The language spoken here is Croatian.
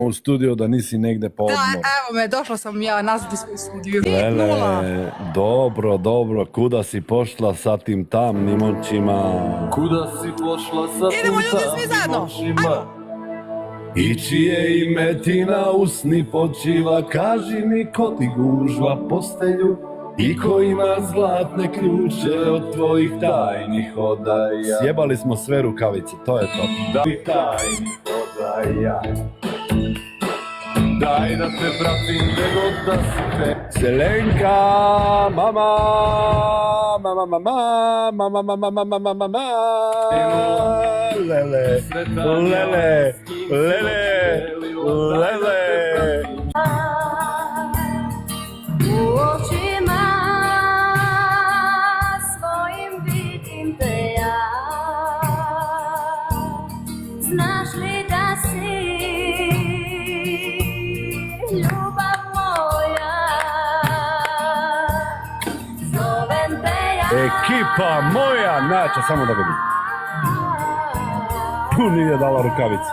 u studio da nisi negde po Da, odmoru. evo me, došla sam ja nazad iz svoj studiju. Lele, 5:0. dobro, kuda si pošla sa tim tamnim očima? Kuda si pošla sa Idemo tim ljudi svi zajedno, tamnim očima? ajmo. I čije ime ti na usni počiva, kaži mi ko ti gužva postelju i ko ima zlatne ključe od tvojih tajnih odaja. Sjebali smo sve rukavice, to je to. Da mi tajnih odaja. Daj da te pratim gde god da si te. Selenka, mama, lele, lele, lele, lele. U očima svojim vidim te ja. Znaš li da si ljubav moja? Zovem te ja. Ekipa moja, Nača, samo da vidim. Tu nije dala rukavice.